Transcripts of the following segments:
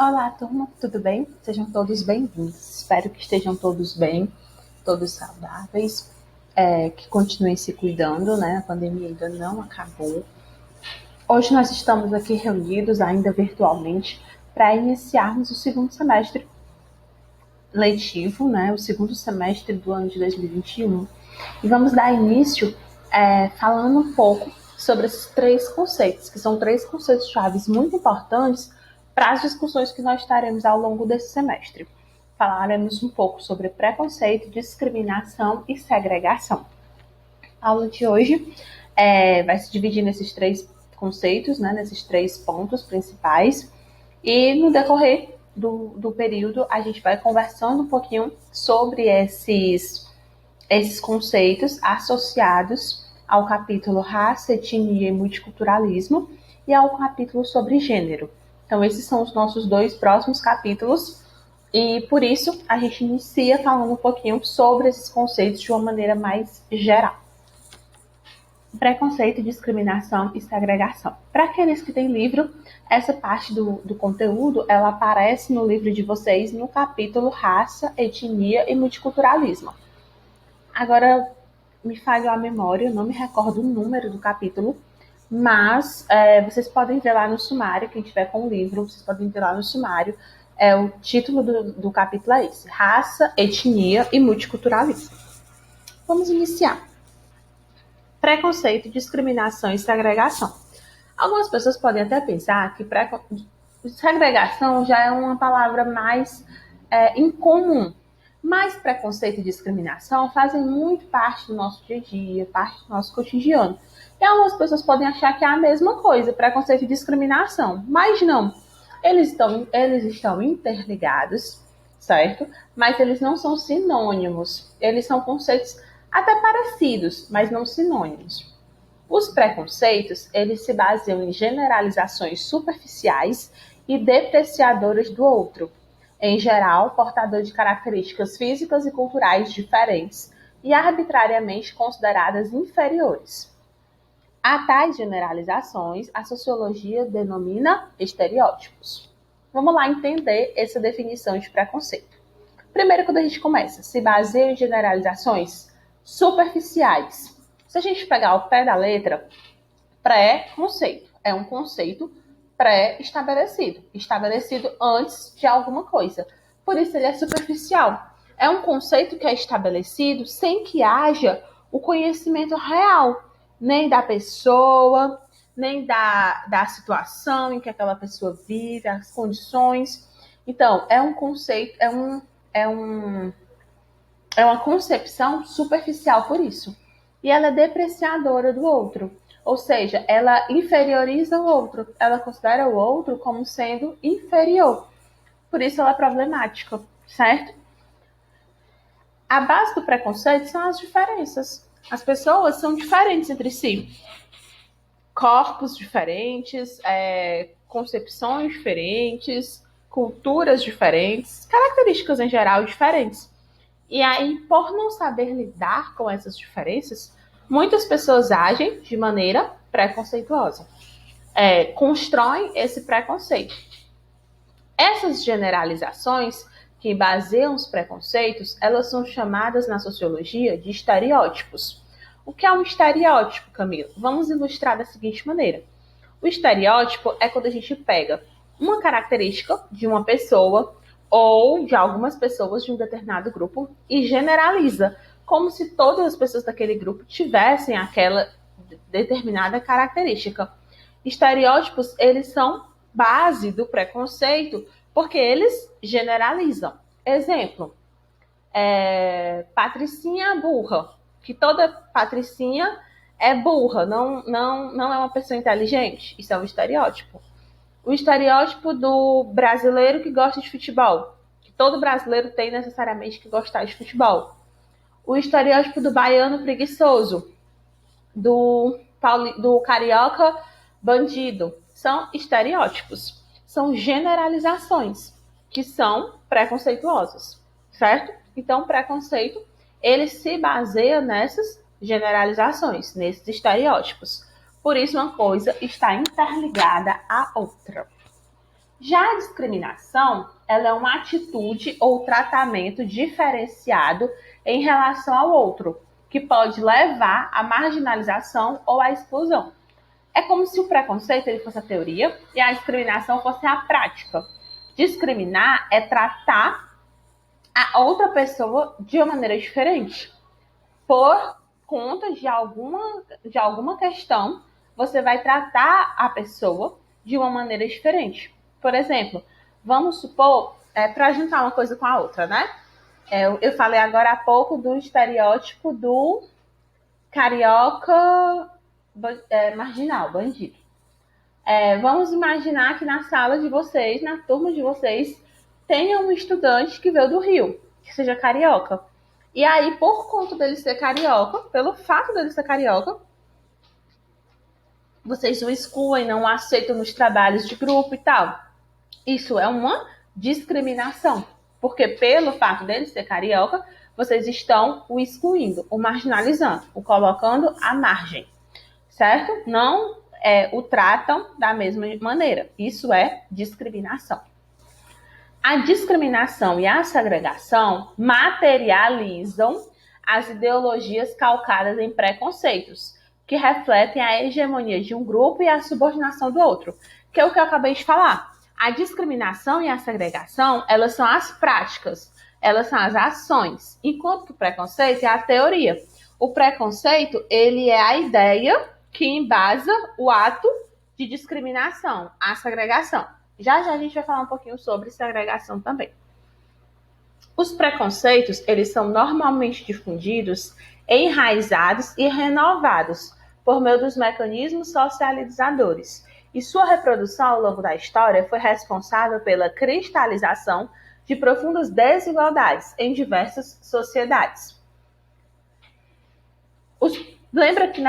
Olá, turma, tudo bem? Sejam todos bem-vindos. Espero que estejam todos bem, todos saudáveis, que continuem se cuidando, né? A pandemia ainda não acabou. Hoje nós estamos aqui reunidos, ainda virtualmente, para iniciarmos o segundo semestre letivo, né? O segundo semestre do ano de 2021. E vamos dar início falando um pouco sobre esses três conceitos, que são três conceitos chaves muito importantes para as discussões que nós teremos ao longo desse semestre. Falaremos um pouco sobre preconceito, discriminação e segregação. A aula de hoje vai se dividir nesses três conceitos, né, nesses três pontos principais, e no decorrer do período a gente vai conversando um pouquinho sobre esses conceitos associados ao capítulo raça, etnia e multiculturalismo e ao capítulo sobre gênero. Então, esses são os nossos dois próximos capítulos e, por isso, a gente inicia falando um pouquinho sobre esses conceitos de uma maneira mais geral. Preconceito, discriminação e segregação. Para aqueles que têm livro, essa parte do conteúdo, ela aparece no livro de vocês no capítulo raça, etnia e multiculturalismo. Agora, me falha a memória, eu não me recordo o número do capítulo, mas vocês podem ver lá no sumário, quem tiver com o livro, vocês podem ver lá no sumário, o título do capítulo é esse, raça, etnia e multiculturalismo. Vamos iniciar. Preconceito, discriminação e segregação. Algumas pessoas podem até pensar que segregação já é uma palavra mais incomum, mas preconceito e discriminação fazem muito parte do nosso dia a dia, parte do nosso cotidiano. E algumas pessoas podem achar que é a mesma coisa, preconceito e discriminação, mas não. Eles estão interligados, certo? Mas eles não são sinônimos. Eles são conceitos até parecidos, mas não sinônimos. Os preconceitos, eles se baseiam em generalizações superficiais e depreciadoras do outro, em geral, portador de características físicas e culturais diferentes e arbitrariamente consideradas inferiores. A tais generalizações, a sociologia denomina estereótipos. Vamos lá entender essa definição de preconceito. Primeiro, quando a gente começa, se baseia em generalizações superficiais. Se a gente pegar o pé da letra, pré-conceito é um conceito pré-estabelecido, estabelecido antes de alguma coisa. Por isso ele é superficial. É um conceito que é estabelecido sem que haja o conhecimento real, nem da pessoa, nem da situação em que aquela pessoa vive, as condições. Então, é um conceito, é uma concepção superficial por isso. E ela é depreciadora do outro. Ou seja, ela inferioriza o outro. Ela considera o outro como sendo inferior. Por isso ela é problemática, certo? A base do preconceito são as diferenças. As pessoas são diferentes entre si. Corpos diferentes, concepções diferentes, culturas diferentes, características em geral diferentes. E aí, por não saber lidar com essas diferenças, muitas pessoas agem de maneira preconceituosa. Constroem esse preconceito. Essas generalizações que baseiam os preconceitos, elas são chamadas na sociologia de estereótipos. O que é um estereótipo, Camila? Vamos ilustrar da seguinte maneira. O estereótipo é quando a gente pega uma característica de uma pessoa ou de algumas pessoas de um determinado grupo e generaliza, como se todas as pessoas daquele grupo tivessem aquela determinada característica. Estereótipos, eles são base do preconceito porque eles generalizam. Exemplo, patricinha burra, que toda patricinha é burra, não é uma pessoa inteligente. Isso é um estereótipo. O estereótipo do brasileiro que gosta de futebol, que todo brasileiro tem necessariamente que gostar de futebol. O estereótipo do baiano preguiçoso, do carioca bandido, são estereótipos, são generalizações que são preconceituosas, certo? Então, o preconceito, ele se baseia nessas generalizações, nesses estereótipos. Por isso, uma coisa está interligada à outra. Já a discriminação, ela é uma atitude ou tratamento diferenciado em relação ao outro, que pode levar à marginalização ou à exclusão. É como se o preconceito ele fosse a teoria e a discriminação fosse a prática. Discriminar é tratar a outra pessoa de uma maneira diferente. Por conta de alguma questão, você vai tratar a pessoa de uma maneira diferente. Por exemplo, vamos supor, para juntar uma coisa com a outra, né? Eu falei agora há pouco do estereótipo do carioca marginal, bandido. Vamos imaginar que na sala de vocês, na turma de vocês, tenha um estudante que veio do Rio, que seja carioca. E aí, por conta dele ser carioca, pelo fato dele ser carioca, vocês o excluem, não o aceitam nos trabalhos de grupo e tal. Isso é uma discriminação, porque pelo fato dele ser carioca, vocês estão o excluindo, o marginalizando, o colocando à margem, certo? Não o tratam da mesma maneira. Isso é discriminação. A discriminação e a segregação materializam as ideologias calcadas em preconceitos, que refletem a hegemonia de um grupo e a subordinação do outro, que é o que eu acabei de falar. A discriminação e a segregação, elas são as práticas, elas são as ações, enquanto o preconceito é a teoria. O preconceito, ele é a ideia que embasa o ato de discriminação, a segregação. Já já a gente vai falar um pouquinho sobre segregação também. Os preconceitos, eles são normalmente difundidos, enraizados e renovados por meio dos mecanismos socializadores. E sua reprodução ao longo da história foi responsável pela cristalização de profundas desigualdades em diversas sociedades. Lembra que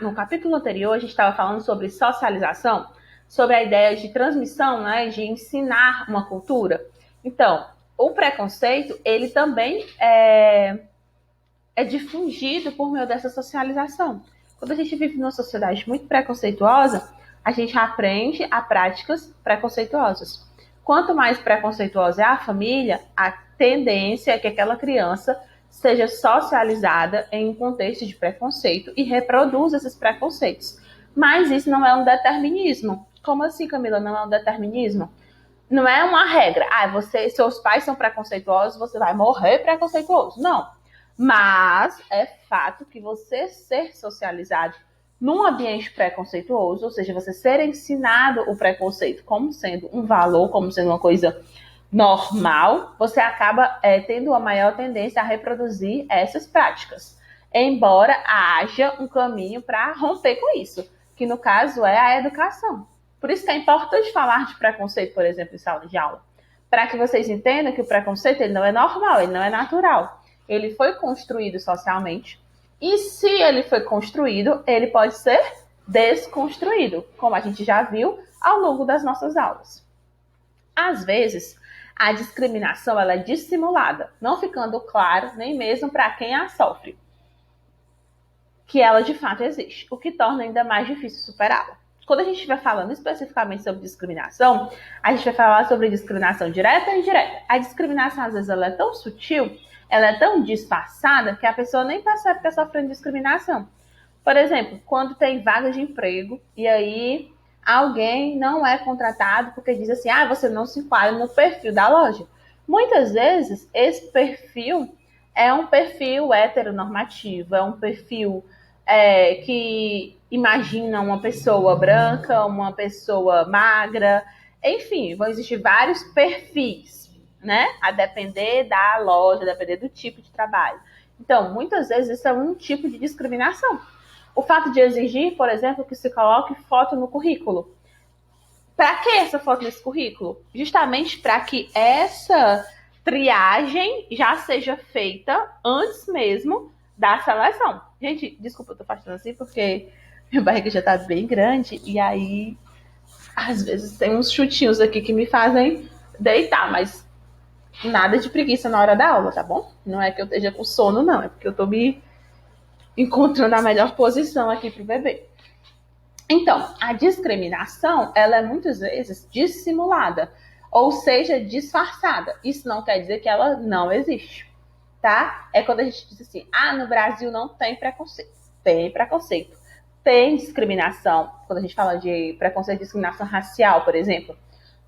no capítulo anterior a gente estava falando sobre socialização? Sobre a ideia de transmissão, né, de ensinar uma cultura. Então, o preconceito, ele também é difundido por meio dessa socialização. Quando a gente vive numa sociedade muito preconceituosa, a gente aprende a práticas preconceituosas. Quanto mais preconceituosa é a família, a tendência é que aquela criança seja socializada em um contexto de preconceito e reproduza esses preconceitos. Mas isso não é um determinismo. Como assim, Camila, não é um determinismo? Não é uma regra. Seus pais são preconceituosos, você vai morrer preconceituoso. Não. Mas é fato que você ser socializado num ambiente preconceituoso, ou seja, você ser ensinado o preconceito como sendo um valor, como sendo uma coisa normal, você acaba tendo uma maior tendência a reproduzir essas práticas. Embora haja um caminho para romper com isso, que no caso é a educação. Por isso que é importante falar de preconceito, por exemplo, em sala de aula, para que vocês entendam que o preconceito ele não é normal, ele não é natural. Ele foi construído socialmente e se ele foi construído, ele pode ser desconstruído, como a gente já viu ao longo das nossas aulas. Às vezes, a discriminação ela é dissimulada, não ficando claro nem mesmo para quem a sofre, que ela de fato existe, o que torna ainda mais difícil superá-la. Quando a gente estiver falando especificamente sobre discriminação, a gente vai falar sobre discriminação direta e indireta. A discriminação, às vezes, ela é tão sutil, ela é tão disfarçada, que a pessoa nem percebe que está sofrendo discriminação. Por exemplo, quando tem vaga de emprego, e aí alguém não é contratado porque diz assim, você não se enquadra no perfil da loja. Muitas vezes, esse perfil é um perfil heteronormativo, é um perfil que imagina uma pessoa branca, uma pessoa magra, enfim, vão existir vários perfis, né? A depender da loja, a depender do tipo de trabalho. Então, muitas vezes isso é um tipo de discriminação. O fato de exigir, por exemplo, que se coloque foto no currículo. Para que essa foto nesse currículo? Justamente para que essa triagem já seja feita antes mesmo da seleção. Gente, desculpa, eu tô fazendo assim porque minha barriga já tá bem grande e aí às vezes tem uns chutinhos aqui que me fazem deitar, mas nada de preguiça na hora da aula, tá bom? Não é que eu esteja com sono, não, é porque eu tô me encontrando a melhor posição aqui pro bebê. Então, a discriminação, ela é muitas vezes dissimulada, ou seja, disfarçada. Isso não quer dizer que ela não existe, tá? É quando a gente diz assim, no Brasil não tem preconceito. Tem preconceito. Tem discriminação. Quando a gente fala de preconceito e discriminação racial, por exemplo.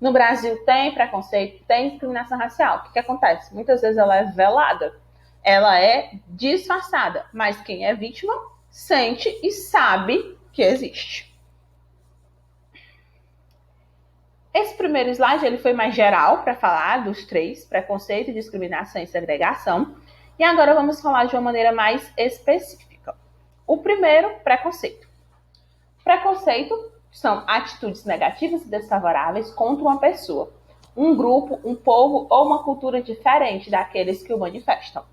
No Brasil tem preconceito, tem discriminação racial. O que acontece? Muitas vezes ela é velada, ela é disfarçada, mas quem é vítima sente e sabe que existe. Esse primeiro slide ele foi mais geral para falar dos três, preconceito, discriminação e segregação. E agora vamos falar de uma maneira mais específica. O primeiro, preconceito. Preconceito são atitudes negativas e desfavoráveis contra uma pessoa, um grupo, um povo ou uma cultura diferente daqueles que o manifestam.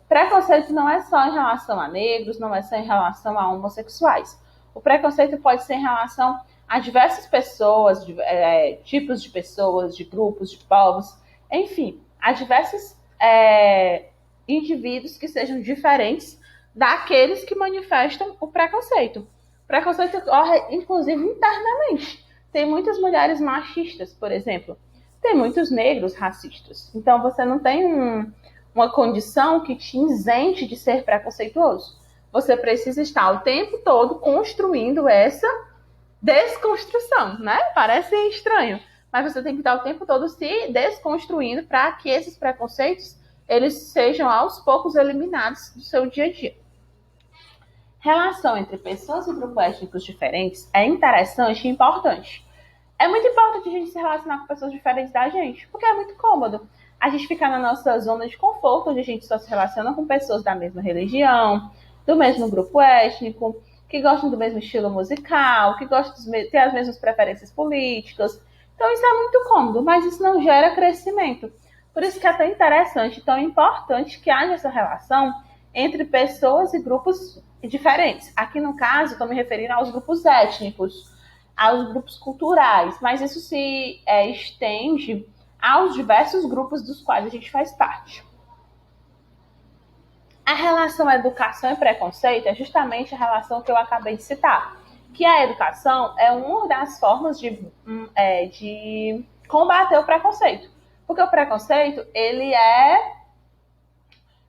Preconceito não é só em relação a negros, não é só em relação a homossexuais. O preconceito pode ser em relação a diversas pessoas, tipos de pessoas, de grupos, de povos, enfim, a diversos indivíduos que sejam diferentes daqueles que manifestam o preconceito. O preconceito ocorre, inclusive, internamente. Tem muitas mulheres machistas, por exemplo. Tem muitos negros racistas. Então, você não tem uma condição que te isente de ser preconceituoso. Você precisa estar o tempo todo construindo essa desconstrução, né? Parece estranho, mas você tem que estar o tempo todo se desconstruindo para que esses preconceitos eles sejam aos poucos eliminados do seu dia a dia. Relação entre pessoas e grupos étnicos diferentes é interessante e importante. É muito importante a gente se relacionar com pessoas diferentes da gente, porque é muito cômodo a gente ficar na nossa zona de conforto, onde a gente só se relaciona com pessoas da mesma religião, do mesmo grupo étnico, que gostam do mesmo estilo musical, que gostam de ter as mesmas preferências políticas. Então isso é muito cômodo, mas isso não gera crescimento. Por isso que é tão interessante, tão importante que haja essa relação entre pessoas e grupos diferentes. Aqui no caso, estou me referindo aos grupos étnicos, aos grupos culturais, mas isso se estende aos diversos grupos dos quais a gente faz parte. A relação educação e preconceito é justamente a relação que eu acabei de citar, que a educação é uma das formas de combater o preconceito, porque o preconceito ele é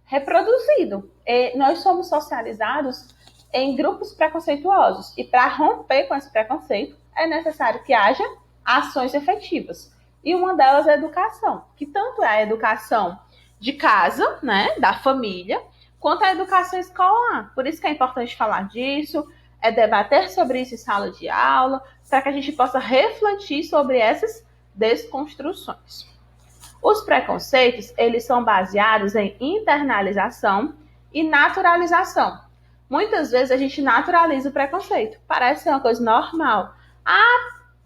reproduzido. E nós somos socializados em grupos preconceituosos e para romper com esse preconceito é necessário que haja ações efetivas. E uma delas é a educação, que tanto é a educação de casa, né, da família, quanto à educação escolar. Por isso que é importante falar disso, debater sobre isso em sala de aula, para que a gente possa refletir sobre essas desconstruções. Os preconceitos, eles são baseados em internalização e naturalização. Muitas vezes a gente naturaliza o preconceito. Parece ser uma coisa normal.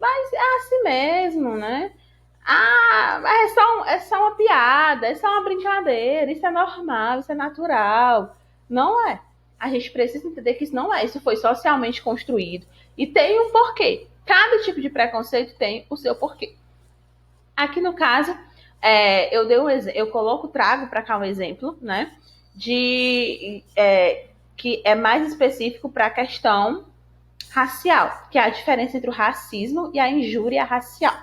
Mas é assim mesmo, né? É só uma piada, é só uma brincadeira, isso é normal, isso é natural. Não é. A gente precisa entender que isso não é. Isso foi socialmente construído e tem um porquê. Cada tipo de preconceito tem o seu porquê. Aqui no caso, trago para cá um exemplo, né? Que é mais específico para a questão racial, que é a diferença entre o racismo e a injúria racial.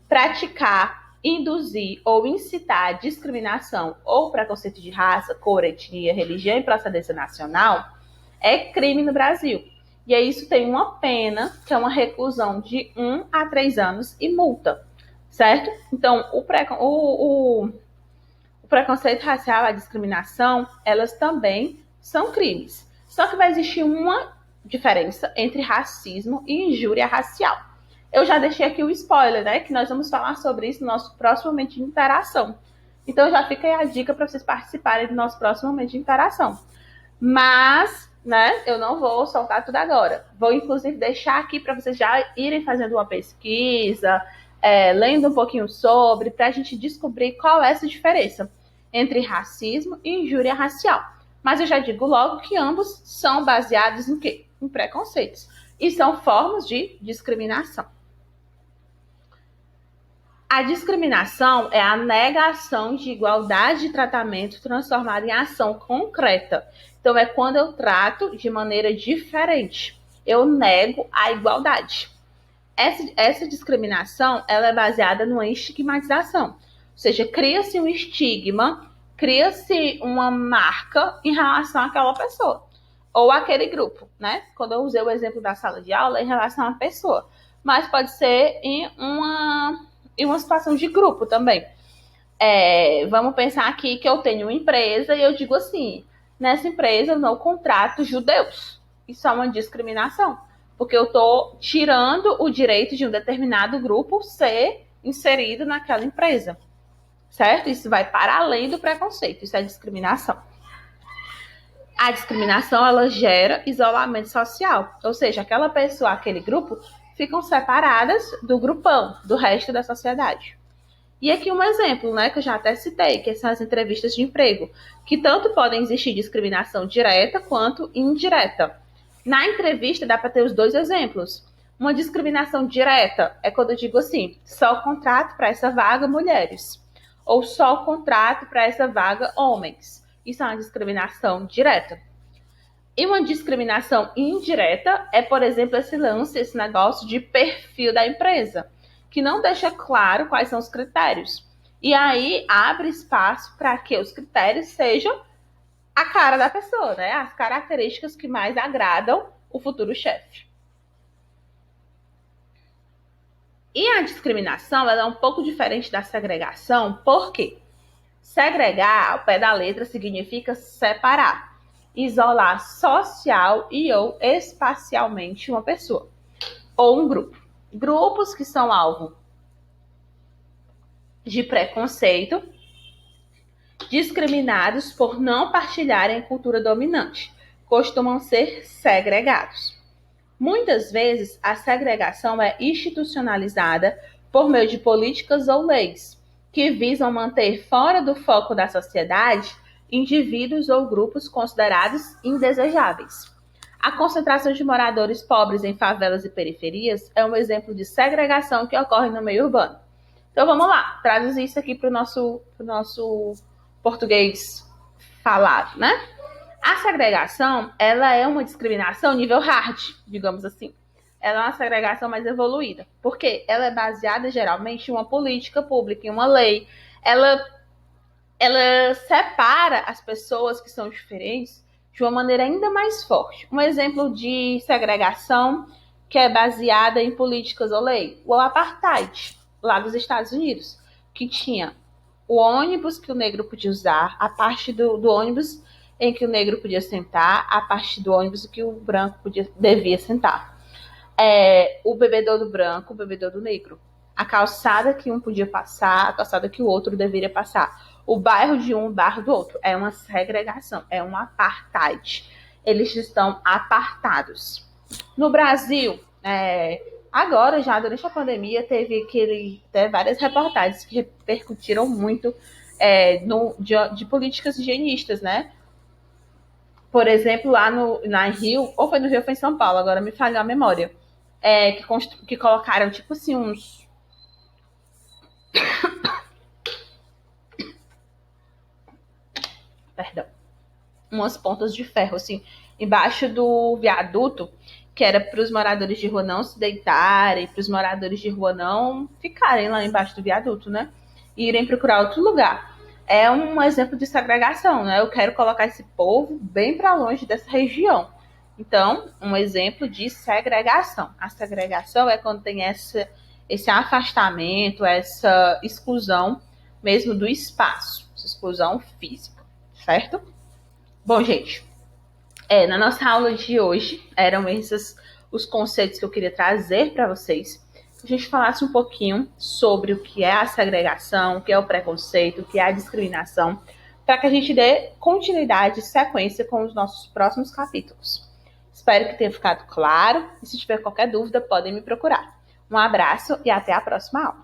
Praticar, induzir ou incitar a discriminação ou preconceito de raça, cor, etnia, religião e procedência nacional é crime no Brasil. E aí isso tem uma pena, que é uma reclusão de 1 a 3 anos e multa, certo? Então, o preconceito racial, a discriminação, elas também são crimes. Só que vai existir uma diferença entre racismo e injúria racial. Eu já deixei aqui o spoiler, né? Que nós vamos falar sobre isso no nosso próximo momento de interação. Então já fica aí a dica para vocês participarem do nosso próximo momento de interação. Mas, né, eu não vou soltar tudo agora. Vou, inclusive, deixar aqui para vocês já irem fazendo uma pesquisa, lendo um pouquinho sobre, para a gente descobrir qual é essa diferença entre racismo e injúria racial. Mas eu já digo logo que ambos são baseados em quê? Em preconceitos. E são formas de discriminação. A discriminação é a negação de igualdade de tratamento transformada em ação concreta. Então, é quando eu trato de maneira diferente. eu nego a igualdade. Essa discriminação, ela é baseada numa estigmatização. Ou seja, cria-se um estigma, cria-se uma marca em relação àquela pessoa. Ou àquele grupo, né? Quando eu usei o exemplo da sala de aula, em relação à pessoa. Mas pode ser em uma situação de grupo também. Vamos pensar aqui que eu tenho uma empresa e eu digo assim, nessa empresa eu não contrato judeus. Isso é uma discriminação. Porque eu estou tirando o direito de um determinado grupo ser inserido naquela empresa. Certo? Isso vai para além do preconceito. Isso é discriminação. A discriminação, ela gera isolamento social. Ou seja, aquela pessoa, aquele grupo, ficam separadas do grupão, do resto da sociedade. E aqui um exemplo, né, que eu já até citei, que são as entrevistas de emprego, que tanto podem existir discriminação direta quanto indireta. Na entrevista dá para ter os dois exemplos. Uma discriminação direta é quando eu digo assim, só contrato para essa vaga mulheres, ou só contrato para essa vaga homens. Isso é uma discriminação direta. E uma discriminação indireta é, por exemplo, esse negócio de perfil da empresa, que não deixa claro quais são os critérios. E aí abre espaço para que os critérios sejam a cara da pessoa, né? As características que mais agradam o futuro chefe. E a discriminação, ela é um pouco diferente da segregação, porque segregar, ao pé da letra, significa separar, isolar social e ou espacialmente uma pessoa ou um grupo. Grupos que são alvo de preconceito, discriminados por não partilharem cultura dominante, costumam ser segregados. Muitas vezes, a segregação é institucionalizada por meio de políticas ou leis, que visam manter fora do foco da sociedade indivíduos ou grupos considerados indesejáveis. A concentração de moradores pobres em favelas e periferias é um exemplo de segregação que ocorre no meio urbano. Então vamos lá, traduzir isso aqui para o nosso português falado, né? A segregação, ela é uma discriminação nível hard, digamos assim. Ela é uma segregação mais evoluída, porque ela é baseada geralmente em uma política pública, em uma lei. Ela separa as pessoas que são diferentes de uma maneira ainda mais forte. Um exemplo de segregação que é baseada em políticas ou lei, o apartheid, lá dos Estados Unidos, que tinha o ônibus que o negro podia usar, a parte do ônibus em que o negro podia sentar, a parte do ônibus que o branco devia sentar. O bebedouro branco, o bebedouro negro. A calçada que um podia passar, a calçada que o outro deveria passar. O bairro de um, o bairro do outro. É uma segregação, é um apartheid. Eles estão apartados. No Brasil, agora, já durante a pandemia, teve várias reportagens que repercutiram muito de políticas higienistas, né? Por exemplo, lá na Rio, ou foi no Rio ou foi em São Paulo, agora me falhou a memória, que colocaram, tipo assim, uns... Perdão. Umas pontas de ferro, assim, embaixo do viaduto, que era para os moradores de rua não se deitarem, para os moradores de rua não ficarem lá embaixo do viaduto, né? E irem procurar outro lugar. É um exemplo de segregação, né? Eu quero colocar esse povo bem para longe dessa região. Então, um exemplo de segregação. A segregação é quando tem esse afastamento, essa exclusão mesmo do espaço, essa exclusão física, certo? Bom, gente, na nossa aula de hoje, eram esses os conceitos que eu queria trazer para vocês. Que a gente falasse um pouquinho sobre o que é a segregação, o que é o preconceito, o que é a discriminação, para que a gente dê continuidade e sequência com os nossos próximos capítulos. Espero que tenha ficado claro, e se tiver qualquer dúvida, podem me procurar. Um abraço e até a próxima aula.